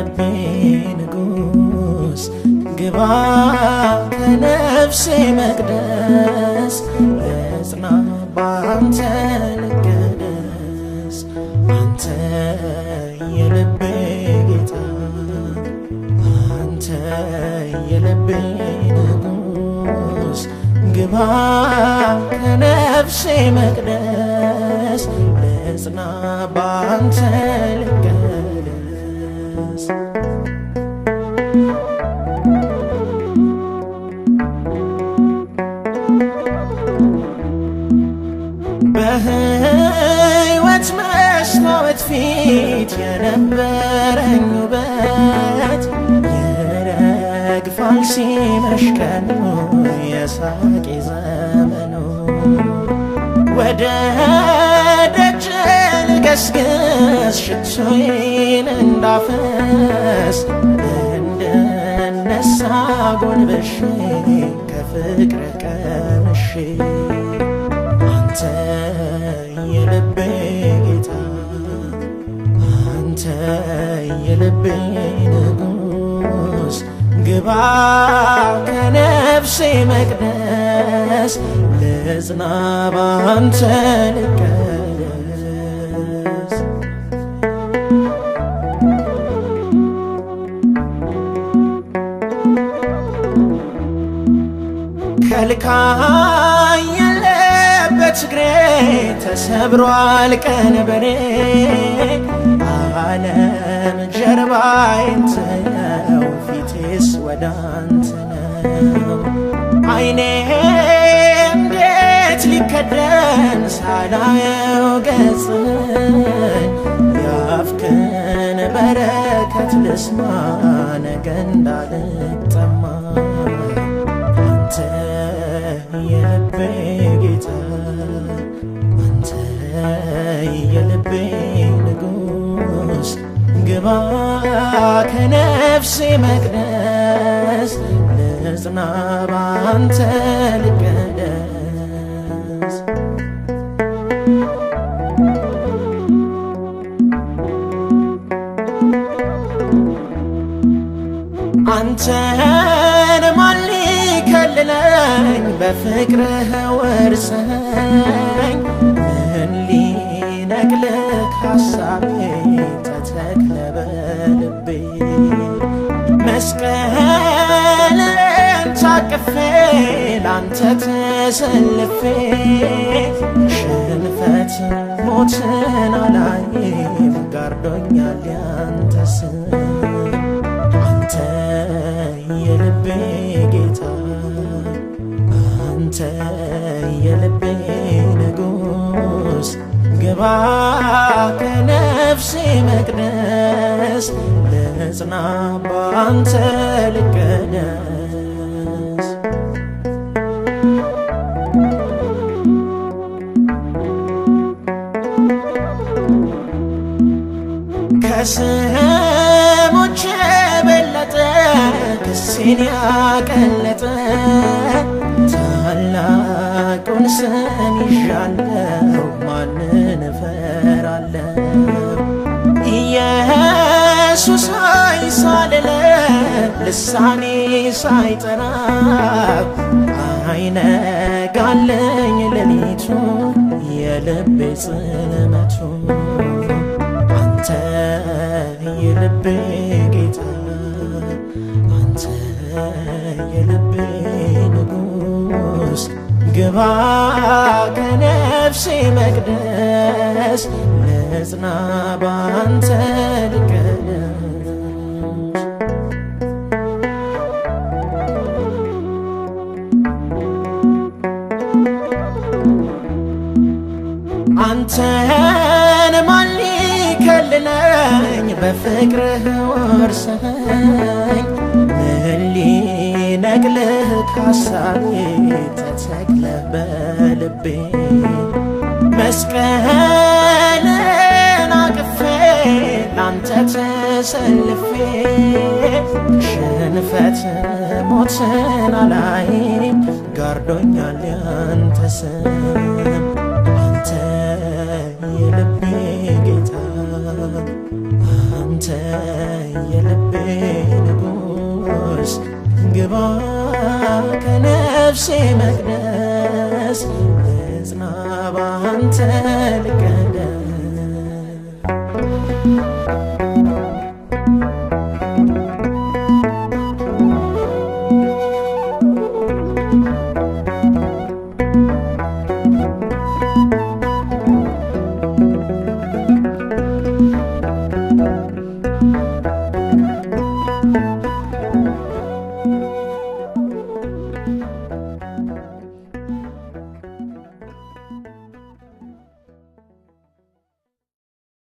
የልቤ ንጉስ ግባ ከነፍሴ መቅደስ ልጽና ባንተ ልቀደስ አንተ የልቤ ጌታ አንተ የልቤ ንጉስ ግባ ከነፍሴ መቅደስ ልጽና ባንተ ልቀደስ በሕይወት መስታወት ፊት የነበረኝ ውበት ይረግፋል ሲመሽ ቀኑ የሳቄ ዘመኑ ወደ ደጅ ልገስግስ ሽቶዬን እንዳፈስ እንድነሳ ጎንበሼ ከፍቅር ቀምሼ አንተ የልቤ ጌታ አንተ የልቤ ንጉስ ግባ ከነፍሴ መቅደስ ልጽና ባንተ ልቀደስ ከልካይ የለበት እግሬ ተሰብሯል ቀንበሬ ዓለም ጀርባዬን ትየው ፊቴስ ወዳንተ ነው ዓይኔ እንዴት ሊከደን ሳላየው ገጽህን ያፍክን በረከት ልስማ ነገ እንዳልጠማ አንተ የልቤ ጌታ አንተ የልቤ ንጉስ ግባ ከነፍሴ መቅደስ ልጽና ባንተ ልቀደስ አንተን ማን ሊከልለኝ በፍቅርህ ወርሰኝ ምን ሊነቅልህ ሐሳቤ ተተክለ በልቤ መስቀልን ታቅፌ ላንተ ተሰልፌ ሽንፈት ሞትን አላይም ጋርዶኛል ያንተ ስም አንተ የልቤ ጌታ አንተ የልቤ ንጉስ ግባ ከነፍሴ መቅደስ ልጽና ባንተ ልቀደስ ከስሞች የበለጠ ክሴን ያቀለጠ ታላቁን ስም ይዣለሁ ማንን እፈራለሁ ኢየሱስ ሆይ ሳልልህ ልሳኔ ሳይጠራ አይነጋልኝ ሌሊቱ የልቤ ጽልመቱ አንተ የልቤ ጌታ አንተ የልቤ ንጉስ ግባ ከነፍሴ መቅደስ ልጽና ባንተ ልቀደስ አንተን ማን ሊከልለኝ በፍቅርህ ወርሰኝ ምን ሊነቅልህ ሐሳቤ ተተክለ በልቤ መስቀልን አቅፌ ላንተ ተሰልፌ ሽንፈት ሞትን አላይም ጋርዶኛል ያንተ ስም አንተ የልቤ ጌታ አንተ የልቤ ነፍሴ መቅደስ እጽና ባንተ ልቀደስ